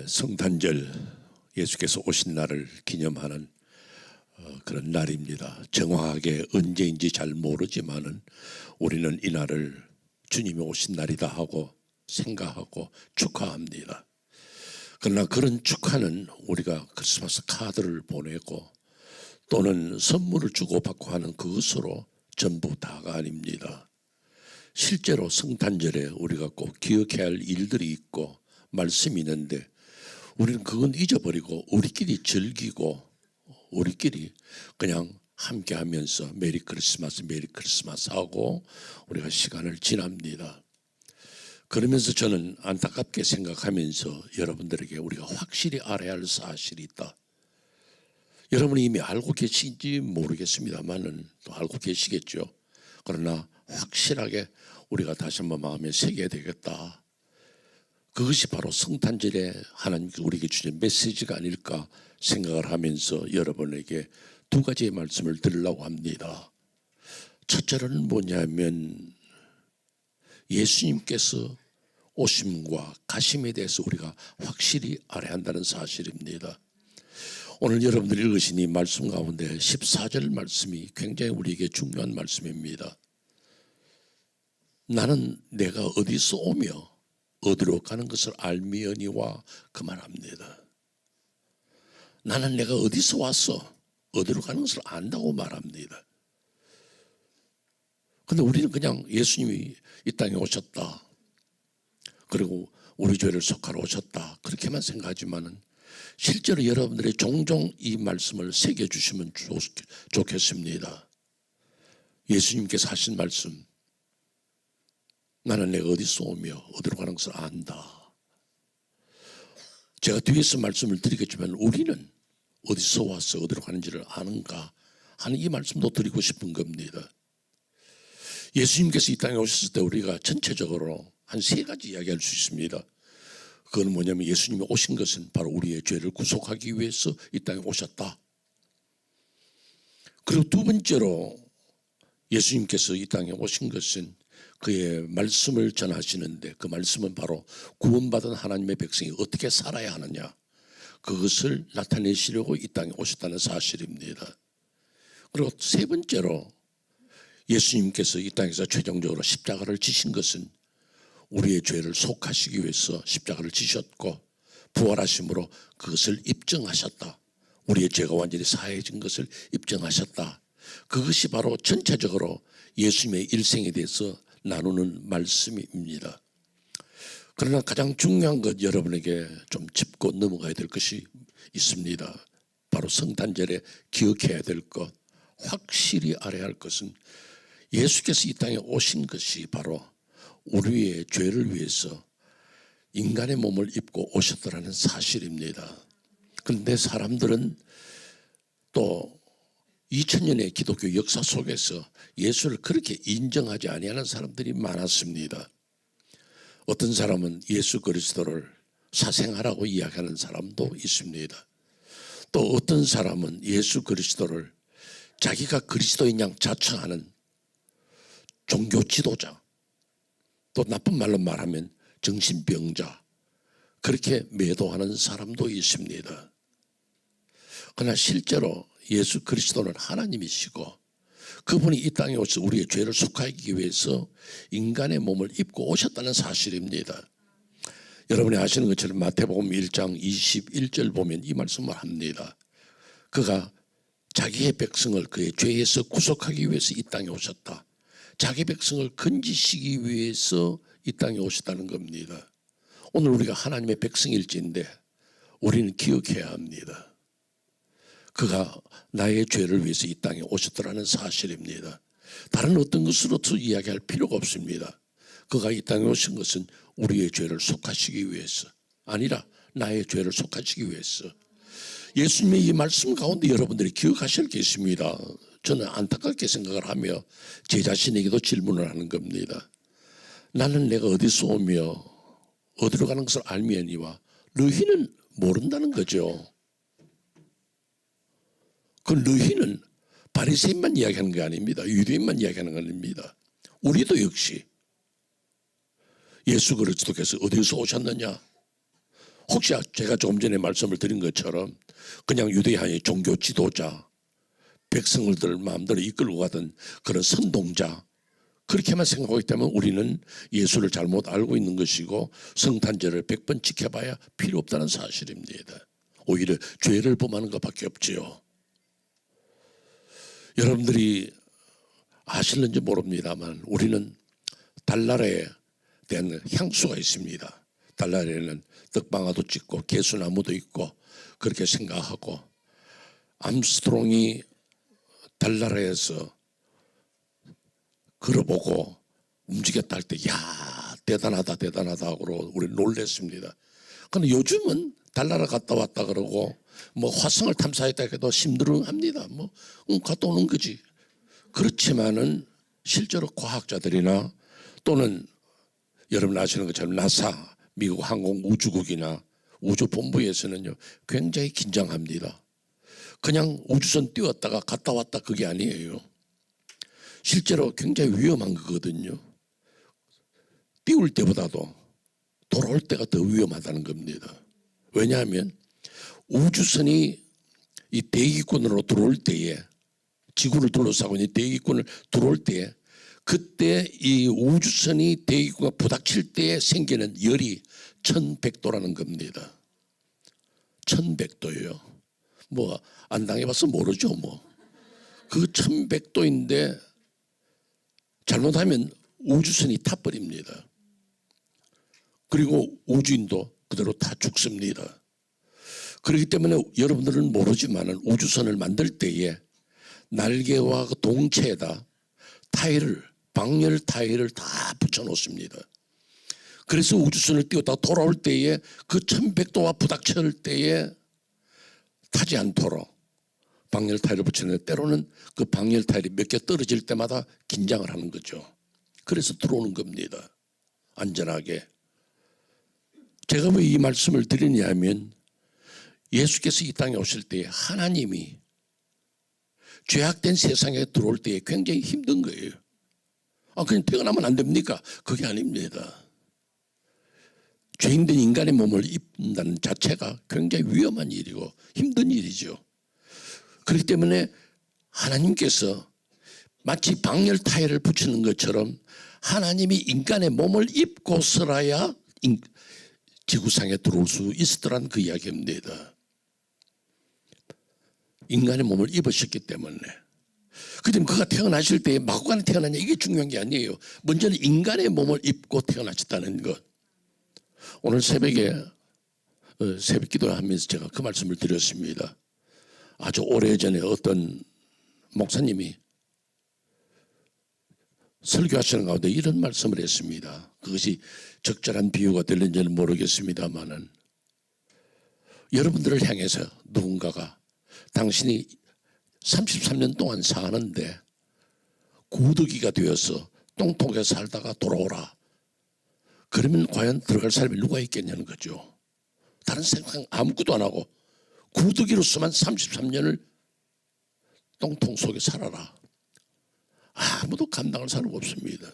성탄절, 예수께서 오신 날을 기념하는 그런 날입니다. 정확하게 언제인지 잘 모르지만은 우리는 이 날을 주님이 오신 날이다 하고 생각하고 축하합니다. 그러나 그런 축하는 우리가 크리스마스 카드를 보내고 또는 선물을 주고받고 하는 그것으로 전부 다가 아닙니다. 실제로 성탄절에 우리가 꼭 기억해야 할 일들이 있고 말씀이 있는데 우리는 그건 잊어버리고 우리끼리 즐기고 우리끼리 그냥 함께 하면서 메리 크리스마스 하고 우리가 시간을 지납니다. 그러면서 저는 안타깝게 생각하면서 여러분들에게 우리가 확실히 알아야 할 사실이 있다. 여러분이 이미 알고 계신지 모르겠습니다만은 또 알고 계시겠죠. 그러나 확실하게 우리가 다시 한번 마음에 새겨야 되겠다. 그것이 바로 성탄절에 하나님께서 우리에게 주신 메시지가 아닐까 생각을 하면서 여러분에게 두 가지의 말씀을 드리려고 합니다. 첫째로는 뭐냐면 예수님께서 오심과 가심에 대해서 우리가 확실히 알아야 한다는 사실입니다. 오늘 여러분들이 읽으신 이 말씀 가운데 14절 말씀이 굉장히 우리에게 중요한 말씀입니다. 나는 내가 어디서 오며 어디로 가는 것을 알미언이와 그만합니다. 나는 내가 어디서 왔어 어디로 가는 것을 안다고 말합니다. 그런데 우리는 그냥 예수님이 이 땅에 오셨다, 그리고 우리 죄를 속하러 오셨다, 그렇게만 생각하지만은 실제로 여러분들이 종종 이 말씀을 새겨주시면 좋겠습니다. 예수님께서 하신 말씀, 나는 내가 어디서 오며 어디로 가는 것을 안다. 제가 뒤에서 말씀을 드리겠지만 우리는 어디서 와서 어디로 가는지를 아는가 하는 이 말씀도 드리고 싶은 겁니다. 예수님께서 이 땅에 오셨을 때 우리가 전체적으로 한 세 가지 이야기할 수 있습니다. 그건 뭐냐면 예수님이 오신 것은 바로 우리의 죄를 구속하기 위해서 이 땅에 오셨다. 그리고 두 번째로 예수님께서 이 땅에 오신 것은 그의 말씀을 전하시는데 그 말씀은 바로 구원받은 하나님의 백성이 어떻게 살아야 하느냐, 그것을 나타내시려고 이 땅에 오셨다는 사실입니다. 그리고 세 번째로 예수님께서 이 땅에서 최종적으로 십자가를 지신 것은 우리의 죄를 속하시기 위해서 십자가를 지셨고 부활하심으로 그것을 입증하셨다. 우리의 죄가 완전히 사해진 것을 입증하셨다. 그것이 바로 전체적으로 예수님의 일생에 대해서 나누는 말씀입니다. 그러나 가장 중요한 것, 여러분에게 좀 짚고 넘어가야 될 것이 있습니다. 바로 성탄절에 기억해야 될 것, 확실히 알아야 할 것은 예수께서 이 땅에 오신 것이 바로 우리의 죄를 위해서 인간의 몸을 입고 오셨다는 사실입니다. 그런데 사람들은 또 2000년의 기독교 역사 속에서 예수를 그렇게 인정하지 아니하는 사람들이 많았습니다. 어떤 사람은 예수 그리스도를 사생아라고 이야기하는 사람도 있습니다. 또 어떤 사람은 예수 그리스도를 자기가 그리스도인 양 자청하는 종교 지도자, 또 나쁜 말로 말하면 정신병자, 그렇게 매도하는 사람도 있습니다. 그러나 실제로 예수 그리스도는 하나님이시고 그분이 이 땅에 오셔서 우리의 죄를 속하기 위해서 인간의 몸을 입고 오셨다는 사실입니다. 여러분이 아시는 것처럼 마태복음 1장 21절 보면 이 말씀을 합니다. 그가 자기의 백성을 그의 죄에서 구속하기 위해서 이 땅에 오셨다. 자기 백성을 건지시기 위해서 이 땅에 오셨다는 겁니다. 오늘 우리가 하나님의 백성일지인데 우리는 기억해야 합니다. 그가 나의 죄를 위해서 이 땅에 오셨더라는 사실입니다. 다른 어떤 것으로도 이야기할 필요가 없습니다. 그가 이 땅에 오신 것은 우리의 죄를 속하시기 위해서 아니라 나의 죄를 속하시기 위해서. 예수님의 이 말씀 가운데 여러분들이 기억하실 게 있습니다. 저는 안타깝게 생각을 하며 제 자신에게도 질문을 하는 겁니다. 나는 내가 어디서 오며 어디로 가는 것을 알미언이와 너희는 모른다는 거죠. 그 너희는 바리새인만 이야기하는 게 아닙니다. 유대인만 이야기하는 게 아닙니다. 우리도 역시 예수 그리스도께서 어디서 오셨느냐, 혹시 제가 조금 전에 말씀을 드린 것처럼 그냥 유대인의 종교 지도자, 백성들 마음대로 이끌고 가던 그런 선동자, 그렇게만 생각하고 있다면 우리는 예수를 잘못 알고 있는 것이고 성탄절을 100번 지켜봐야 필요 없다는 사실입니다. 오히려 죄를 범하는 것밖에 없지요. 여러분들이 아실는지 모릅니다만 우리는 달나라에 대한 향수가 있습니다. 달나라에는 떡방아도 찍고 개수나무도 있고 그렇게 생각하고, 암스트롱이 달나라에서 걸어보고 움직였다 할 때 야 대단하다 대단하다고 우리 놀랬습니다. 그런데 요즘은 달나라 갔다 왔다 그러고 뭐 화성을 탐사했다 해도 심드렁합니다. 뭐 갔다 오는 거지. 그렇지만은 실제로 과학자들이나 또는 여러분 아시는 것처럼 나사, 미국 항공우주국이나 우주본부에서는요 굉장히 긴장합니다. 그냥 우주선 띄웠다가 갔다 왔다 그게 아니에요. 실제로 굉장히 위험한 거거든요. 띄울 때보다도 돌아올 때가 더 위험하다는 겁니다. 왜냐하면 우주선이 이 대기권으로 들어올 때에, 지구를 둘러싸고 있는 대기권을 들어올 때에, 그때 이 우주선이 대기권과 부닥칠 때에 생기는 열이 1100도라는 겁니다. 1100도예요. 뭐 안 당해봐서 모르죠. 뭐 그 1100도인데 잘못하면 우주선이 타버립니다. 그리고 우주인도 그대로 다 죽습니다. 그렇기 때문에 여러분들은 모르지만 우주선을 만들 때에 날개와 그 동체에다 타일을, 방열 타일을 다 붙여놓습니다. 그래서 우주선을 띄웠다가 돌아올 때에 그 1100도와 부닥칠 때에 타지 않도록 방열 타일을 붙이는데, 때로는 그 방열 타일이 몇 개 떨어질 때마다 긴장을 하는 거죠. 그래서 들어오는 겁니다. 안전하게. 제가 왜 이 말씀을 드리냐면 예수께서 이 땅에 오실 때 하나님이 죄악된 세상에 들어올 때 굉장히 힘든 거예요. 그냥 태어나면 안 됩니까? 그게 아닙니다. 죄인된 인간의 몸을 입는다는 자체가 굉장히 위험한 일이고 힘든 일이죠. 그렇기 때문에 하나님께서 마치 방열 타일을 붙이는 것처럼 하나님이 인간의 몸을 입고서라야 지구상에 들어올 수 있었더란 그 이야기입니다. 인간의 몸을 입으셨기 때문에. 그때 그가 태어나실 때 마구간에 태어나냐 이게 중요한 게 아니에요. 먼저는 인간의 몸을 입고 태어나셨다는 것. 오늘 새벽에 새벽 기도하면서 제가 그 말씀을 드렸습니다. 아주 오래전에 어떤 목사님이 설교하시는 가운데 이런 말씀을 했습니다. 그것이 적절한 비유가 될는지는 모르겠습니다만은, 여러분들을 향해서 누군가가 당신이 33년 동안 사는데 구더기가 되어서 똥통에 살다가 돌아오라. 그러면 과연 들어갈 사람이 누가 있겠냐는 거죠. 다른 생각 아무것도 안 하고 구더기로서만 33년을 똥통 속에 살아라. 아무도 감당할 사람 없습니다.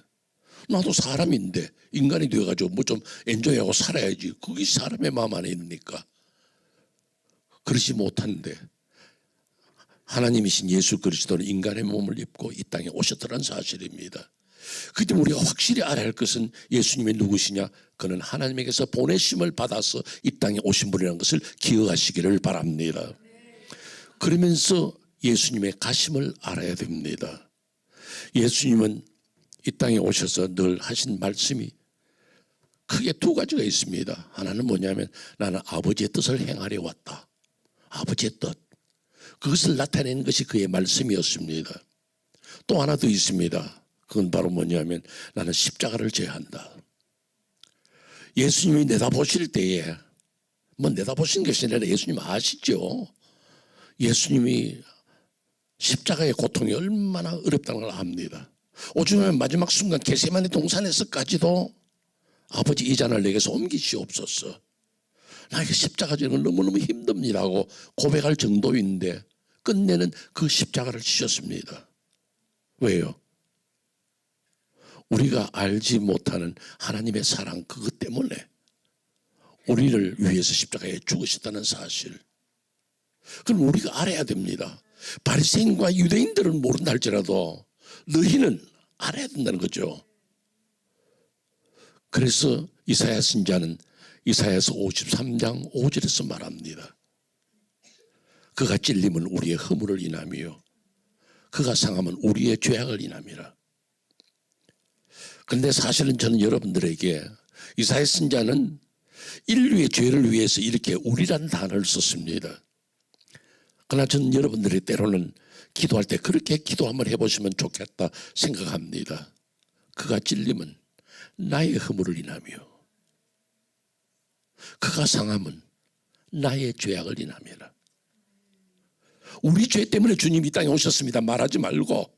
나도 사람인데 인간이 되어가지고 뭐 좀 엔조이하고 살아야지. 그게 사람의 마음 안에 있습니까? 그러지 못한데 하나님이신 예수 그리스도는 인간의 몸을 입고 이 땅에 오셨더란 사실입니다. 그렇기 때문에 우리가 확실히 알아야 할 것은 예수님이 누구시냐? 그는 하나님에게서 보내심을 받아서 이 땅에 오신 분이라는 것을 기억하시기를 바랍니다. 그러면서 예수님의 가심을 알아야 됩니다. 예수님은 이 땅에 오셔서 늘 하신 말씀이 크게 두 가지가 있습니다. 하나는 뭐냐면 나는 아버지의 뜻을 행하려 왔다. 아버지의 뜻. 그것을 나타내는 것이 그의 말씀이었습니다. 또 하나 더 있습니다. 그건 바로 뭐냐면 나는 십자가를 져야한다. 예수님이 내다보실 때에 뭐 내다보시는 것이 아니라 예수님 아시죠? 예수님이 십자가의 고통이 얼마나 어렵다는 걸 압니다. 오죽하면 마지막 순간 겟세마네 동산에서까지도 아버지 이 잔을 내게서 옮기시옵소서. 나 이거 십자가 지는 건 너무너무 힘듭니다고 고백할 정도인데 끝내는 그 십자가를 지셨습니다. 왜요? 우리가 알지 못하는 하나님의 사랑, 그것 때문에 우리를 위해서 십자가에 죽으셨다는 사실. 그럼 우리가 알아야 됩니다. 바리새인과 유대인들은 모른다 할지라도 너희는 알아야 된다는 거죠. 그래서 이사야 선지자는 이사야서 53장 5절에서 말합니다. 그가 찔림은 우리의 허물을 인하며 그가 상함은 우리의 죄악을 인함이라. 그런데 사실은 저는 여러분들에게 이사야 선지자는 인류의 죄를 위해서 이렇게 우리란 단어를 썼습니다. 그러나 저는 여러분들이 때로는 기도할 때 그렇게 기도 한번 해보시면 좋겠다 생각합니다. 그가 찔림은 나의 허물을 인하며 그가 상함은 나의 죄악을 인함이라. 우리 죄 때문에 주님이 이 땅에 오셨습니다. 말하지 말고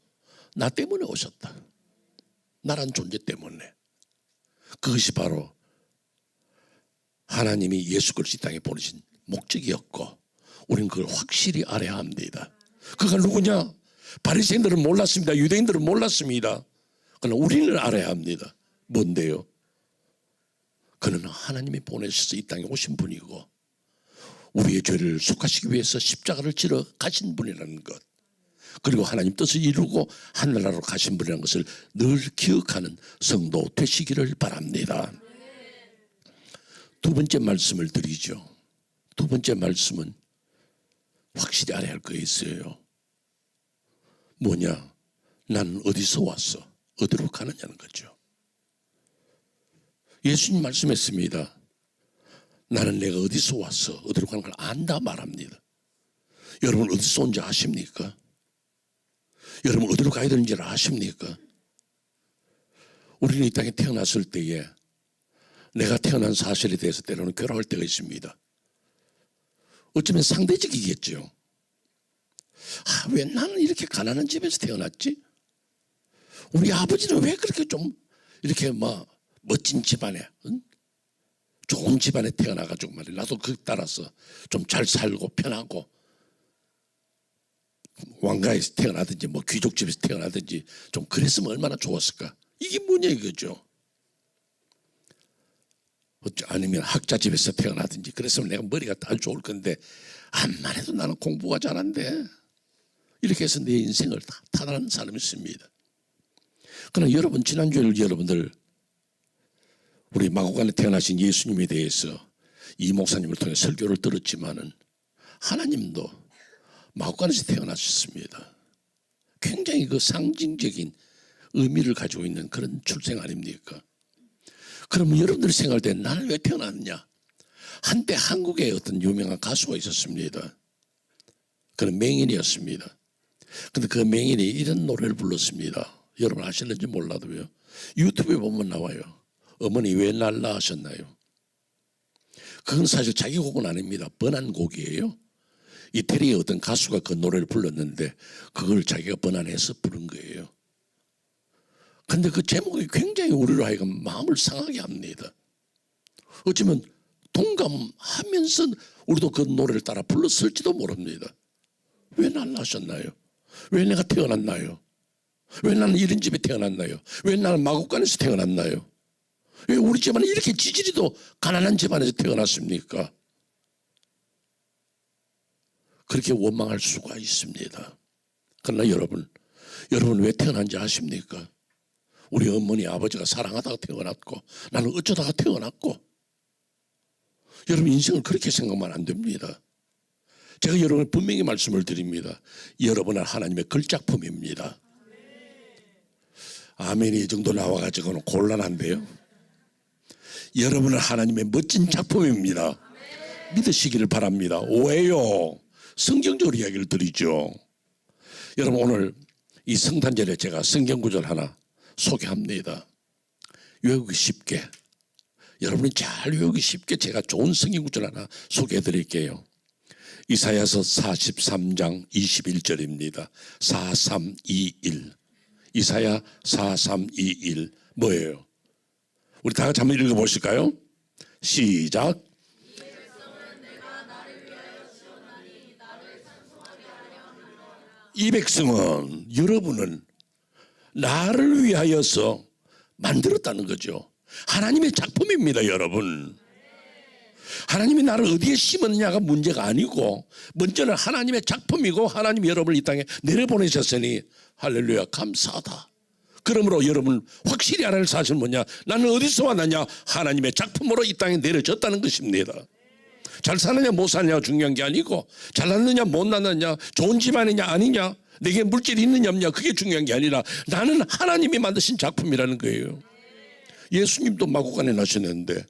나 때문에 오셨다. 나란 존재 때문에. 그것이 바로 하나님이 예수 그리스도 이 땅에 보내신 목적이었고 우리는 그걸 확실히 알아야 합니다. 그가 누구냐? 바리새인들은 몰랐습니다. 유대인들은 몰랐습니다. 그러나 우리는 알아야 합니다. 뭔데요? 그는 하나님이 보내셔서 이 땅에 오신 분이고 우리의 죄를 속하시기 위해서 십자가를 지러 가신 분이라는 것, 그리고 하나님 뜻을 이루고 하늘나라로 가신 분이라는 것을 늘 기억하는 성도 되시기를 바랍니다. 두 번째 말씀을 드리죠. 두 번째 말씀은 확실히 알아야 할 거 있어요. 뭐냐? 나는 어디서 왔어? 어디로 가느냐는 거죠. 예수님 말씀했습니다. 나는 내가 어디서 왔어? 어디로 가는 걸 안다 말합니다. 여러분 어디서 온지 아십니까? 여러분 어디로 가야 되는지를 아십니까? 우리는 이 땅에 태어났을 때에 내가 태어난 사실에 대해서 때로는 괴로울 때가 있습니다. 어쩌면 상대적이겠죠. 왜 나는 이렇게 가난한 집에서 태어났지? 우리 아버지는 왜 그렇게 좀 이렇게 멋진 집안에, 좋은 집안에 태어나가지고 말이야. 나도 그 따라서 좀 잘 살고 편하고 왕가에서 태어나든지 귀족집에서 태어나든지 좀 그랬으면 얼마나 좋았을까. 이게 뭐냐 이거죠. 아니면 학자집에서 태어나든지 그랬으면 내가 머리가 다 좋을 건데 암만 해도 나는 공부가 잘한데 이렇게 해서 내 인생을 다 타락한 사람이 있습니다. 그러나 여러분 지난주에 여러분들 우리 마구간에 태어나신 예수님에 대해서 이 목사님을 통해 설교를 들었지만은 하나님도 마구간에서 태어나셨습니다. 굉장히 그 상징적인 의미를 가지고 있는 그런 출생 아닙니까? 그러면 여러분들이 생각할 때 나는 왜 태어났느냐? 한때 한국에 어떤 유명한 가수가 있었습니다. 그는 맹인이었습니다. 그런데 그 맹인이 이런 노래를 불렀습니다. 여러분 아실는지 몰라도요. 유튜브에 보면 나와요. 어머니 왜 날 낳으셨나요? 그건 사실 자기 곡은 아닙니다. 번안 곡이에요. 이태리의 어떤 가수가 그 노래를 불렀는데 그걸 자기가 번안해서 부른 거예요. 그런데 그 제목이 굉장히 우리로 하여금 마음을 상하게 합니다. 어쩌면 동감하면서 우리도 그 노래를 따라 불렀을지도 모릅니다. 왜 날 낳으셨나요? 왜 내가 태어났나요? 왜 나는 이런 집에 태어났나요? 왜 나는 마곡간에서 태어났나요? 왜 우리 집안은 이렇게 지지리도 가난한 집안에서 태어났습니까? 그렇게 원망할 수가 있습니다. 그러나 여러분 왜 태어난지 아십니까? 우리 어머니 아버지가 사랑하다가 태어났고 나는 어쩌다가 태어났고. 여러분 인생을 그렇게 생각하면 안 됩니다. 제가 여러분에 분명히 말씀을 드립니다. 여러분은 하나님의 걸작품입니다. 아멘이 이 정도 나와가지고는 곤란한데요. 여러분은 하나님의 멋진 작품입니다. 믿으시기를 바랍니다. 왜요? 성경적으로 이야기를 드리죠. 여러분 오늘 이 성탄절에 제가 성경 구절 하나 소개합니다. 외우기 쉽게, 여러분이 잘 외우기 쉽게 제가 좋은 성경 구절 하나 소개해 드릴게요. 이사야서 43장 21절입니다. 4321. 이사야 4321 뭐예요? 우리 다 같이 한번 읽어보실까요? 시작. 이 백성은 여러분은 나를 위하여서 만들었다는 거죠. 하나님의 작품입니다, 여러분. 하나님이 나를 어디에 심었느냐가 문제가 아니고 먼저는 하나님의 작품이고 하나님이 여러분을 이 땅에 내려보내셨으니 할렐루야 감사하다. 그러므로 여러분 확실히 알아야 할 사실은 뭐냐? 나는 어디서 왔느냐? 하나님의 작품으로 이 땅에 내려졌다는 것입니다. 잘 사느냐 못 사느냐가 중요한 게 아니고 잘났느냐 못 났느냐 좋은 집안이냐 아니냐 내게 물질이 있느냐 없느냐 그게 중요한 게 아니라 나는 하나님이 만드신 작품이라는 거예요. 예수님도 마구간에 나셨는데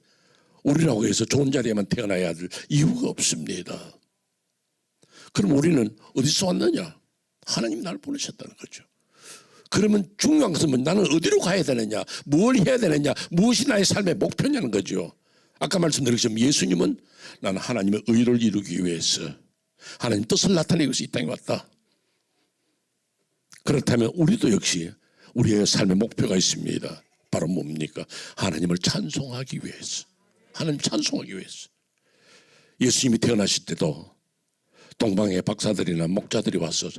우리라고 해서 좋은 자리에만 태어나야 할 이유가 없습니다. 그럼 우리는 어디서 왔느냐? 하나님이 나를 보내셨다는 거죠. 그러면 중요한 것은 뭐 나는 어디로 가야 되느냐? 뭘 해야 되느냐? 무엇이 나의 삶의 목표냐는 거죠. 아까 말씀드렸지만 예수님은 나는 하나님의 의를 이루기 위해서 하나님 뜻을 나타내기 위해서 이 땅에 왔다. 그렇다면 우리도 역시 우리의 삶의 목표가 있습니다. 바로 뭡니까? 하나님을 찬송하기 위해서. 하나님 찬송하기 위해서. 예수님이 태어나실 때도 동방의 박사들이나 목자들이 와서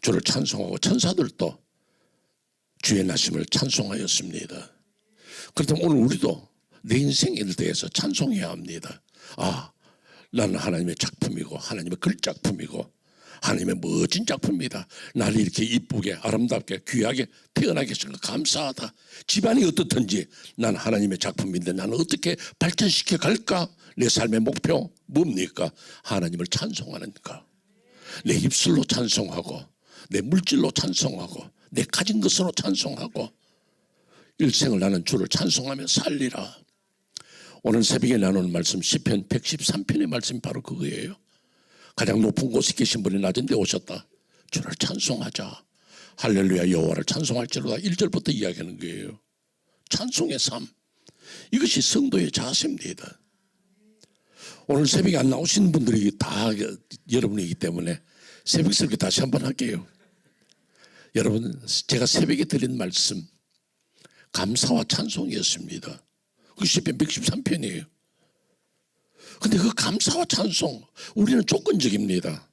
주를 찬송하고 천사들도 주의 나심을 찬송하였습니다. 그렇다면 오늘 우리도 내 인생에 대해서 찬송해야 합니다. 아, 나는 하나님의 작품이고 하나님의 글작품이고 하나님의 멋진 작품이다. 나를 이렇게 이쁘게 아름답게 귀하게 태어나게 해주신 거 감사하다. 집안이 어떻든지 난 하나님의 작품인데 나는 어떻게 발전시켜 갈까? 내 삶의 목표 뭡니까? 하나님을 찬송하는 것. 내 입술로 찬송하고 내 물질로 찬송하고 내 가진 것으로 찬송하고 일생을 나는 주를 찬송하며 살리라. 오늘 새벽에 나누는 말씀 시편 113편의 말씀이 바로 그거예요. 가장 높은 곳에 계신 분이 낮은 데 오셨다. 주를 찬송하자. 할렐루야 여호와를 찬송할지로다. 1절부터 이야기하는 거예요. 찬송의 삶. 이것이 성도의 자세입니다. 오늘 새벽에 안 나오신 분들이 다 여러분이기 때문에 새벽 설교 다시 한번 할게요. 여러분 제가 새벽에 드린 말씀 감사와 찬송이었습니다. 그 시편 113편이에요. 근데 그 감사와 찬송 우리는 조건적입니다.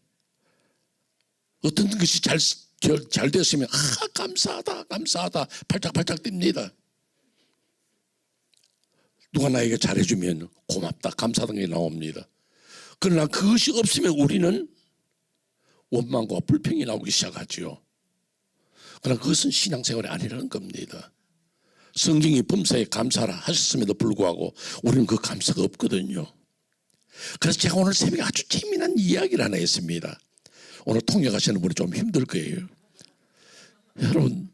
어떤 것이 잘 됐으면 감사하다 감사하다 팔짝팔짝 뜁니다. 누가 나에게 잘해주면 고맙다 감사하다는 게 나옵니다. 그러나 그것이 없으면 우리는 원망과 불평이 나오기 시작하죠. 그러나 그것은 신앙생활이 아니라는 겁니다. 성경이 범사에 감사라 하셨음에도 불구하고 우리는 그 감사가 없거든요. 그래서 제가 오늘 새벽에 아주 재미난 이야기를 하나 했습니다. 오늘 통역하시는 분이 좀 힘들 거예요. 여러분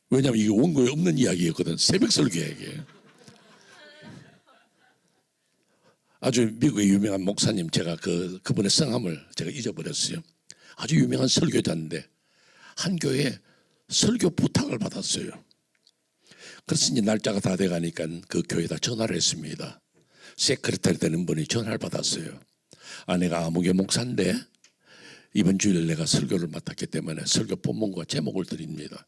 왜냐하면 이게 원고에 없는 이야기였거든. 새벽 설교 이야기예요. 아주 미국의 유명한 목사님 제가 그분의 성함을 제가 잊어버렸어요. 아주 유명한 설교자인데 한 교회에 설교 부탁을 받았어요. 그래서 이제 날짜가 다 돼가니까 그 교회에다 전화를 했습니다. 세크레터리 되는 분이 전화를 받았어요. 내가 아무개 목사인데 이번 주일 내가 설교를 맡았기 때문에 설교 본문과 제목을 드립니다.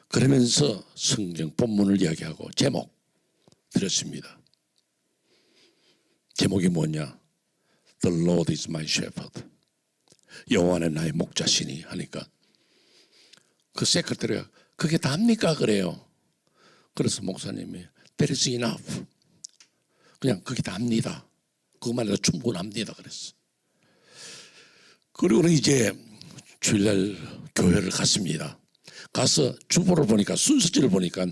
그러면서 성경 본문을 이야기하고 제목 드렸습니다. 제목이 뭐냐? The Lord is my shepherd. 여호와는 나의 목자시니 하니까 그 세크레터리가 그게 답니까? 그래요. 그래서 목사님이 That is enough. 그냥 그게 답니다. 그것만 해도 충분합니다. 그랬어. 그리고는 이제 주일날 교회를 갔습니다. 가서 주보를 보니까 순서지를 보니까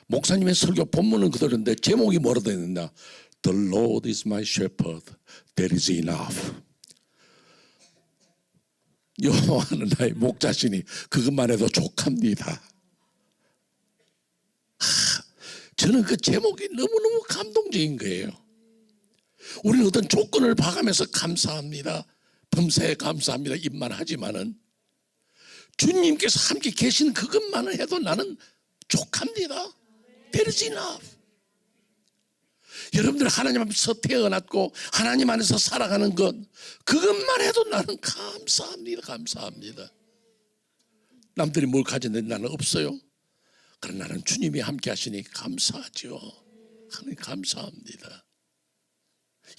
목사님의 설교 본문은 그대로인데 제목이 뭐라 되어 있느냐? The Lord is my shepherd. That is enough. 여호와는 나의 목자시니 그것만 해도 족합니다. 저는 그 제목이 너무너무 감동적인 거예요. 우리는 어떤 조건을 봐가면서 감사합니다. 범사에 감사합니다. 입만 하지만은 주님께서 함께 계신 그것만을 해도 나는 족합니다. That is enough. 여러분들 하나님 앞에서 태어났고 하나님 안에서 살아가는 것 그것만 해도 나는 감사합니다. 감사합니다. 남들이 뭘 가졌는데 나는 없어요. 그러나 나는 주님이 함께 하시니 감사하죠. 하나님 감사합니다.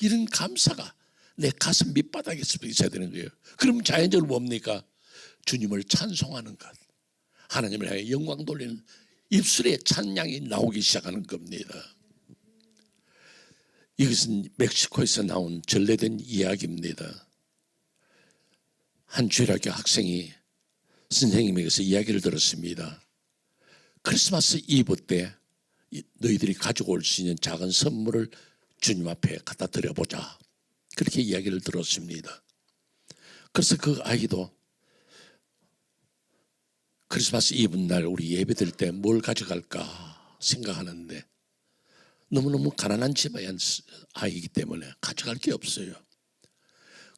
이런 감사가 내 가슴 밑바닥에 있어야 되는 거예요. 그럼 자연적으로 뭡니까? 주님을 찬송하는 것. 하나님을 향해 영광 돌리는 입술에 찬양이 나오기 시작하는 겁니다. 이것은 멕시코에서 나온 전래된 이야기입니다. 한 주일학교 학생이 선생님에게서 이야기를 들었습니다. 크리스마스 이브 때 너희들이 가지고 올 수 있는 작은 선물을 주님 앞에 갖다 드려보자. 그렇게 이야기를 들었습니다. 그래서 그 아이도 크리스마스 이브 날 우리 예배 드릴 때 뭘 가져갈까 생각하는데 너무너무 가난한 집의 아이이기 때문에 가져갈 게 없어요.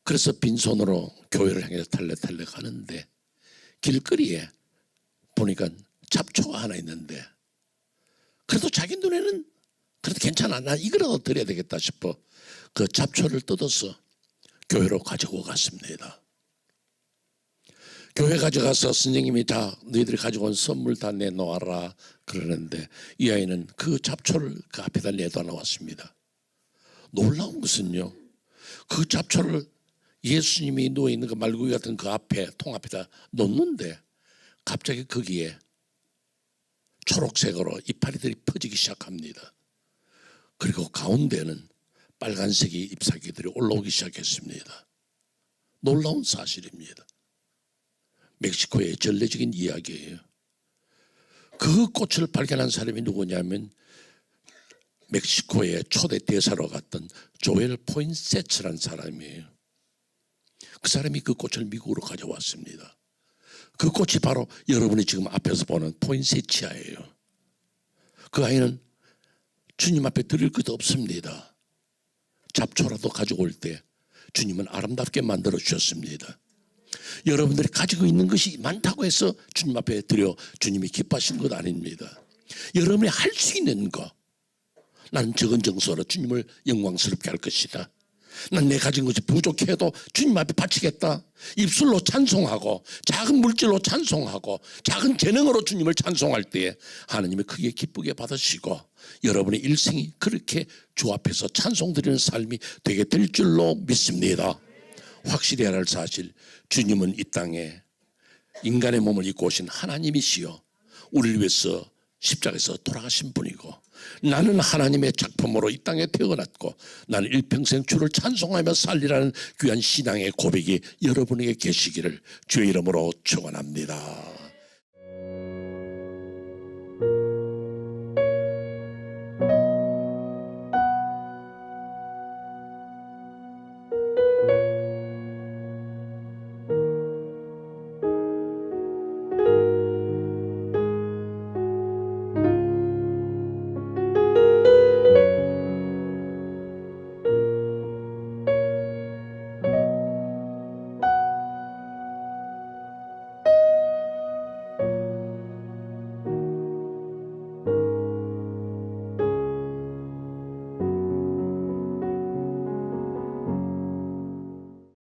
그래서 빈손으로 교회를 향해서 탈레탈레 가는데 길거리에 보니까 잡초가 하나 있는데 그래도 자기 눈에는 그래도 괜찮아, 난 이거라도 드려야 되겠다 싶어 그 잡초를 뜯어서 교회로 가지고 갔습니다. 교회 가져가서 선생님이 다 너희들이 가지고 온 선물 다 내놓아라 그러는데 이 아이는 그 잡초를 그 앞에다 내다 놓았습니다. 놀라운 것은요, 그 잡초를 예수님이 누워있는 그 말구이 같은 그 앞에 통 앞에다 놓는데 갑자기 거기에 초록색으로 이파리들이 퍼지기 시작합니다. 그리고 가운데는 빨간색이 잎사귀들이 올라오기 시작했습니다. 놀라운 사실입니다. 멕시코의 전래적인 이야기예요. 그 꽃을 발견한 사람이 누구냐면 멕시코의 초대 대사로 갔던 조엘 포인세츠라는 사람이에요. 그 사람이 그 꽃을 미국으로 가져왔습니다. 그 꽃이 바로 여러분이 지금 앞에서 보는 포인세치아예요. 그 아이는 주님 앞에 드릴 것도 없습니다. 잡초라도 가지고 올 때 주님은 아름답게 만들어 주셨습니다. 여러분들이 가지고 있는 것이 많다고 해서 주님 앞에 드려 주님이 기뻐하시는 것 아닙니다. 여러분이 할 수 있는 거, 나는 적은 정서로 주님을 영광스럽게 할 것이다. 난 내 가진 것이 부족해도 주님 앞에 바치겠다. 입술로 찬송하고 작은 물질로 찬송하고 작은 재능으로 주님을 찬송할 때에 하나님이 크게 기쁘게 받으시고 여러분의 일생이 그렇게 주 앞에서 찬송드리는 삶이 되게 될 줄로 믿습니다. 확실히 알아야 할 사실, 주님은 이 땅에 인간의 몸을 입고 오신 하나님이시요 우리를 위해서 십자가에서 돌아가신 분이고 나는 하나님의 작품으로 이 땅에 태어났고 나는 일평생 주를 찬송하며 살리라는 귀한 신앙의 고백이 여러분에게 계시기를 주의 이름으로 축원합니다.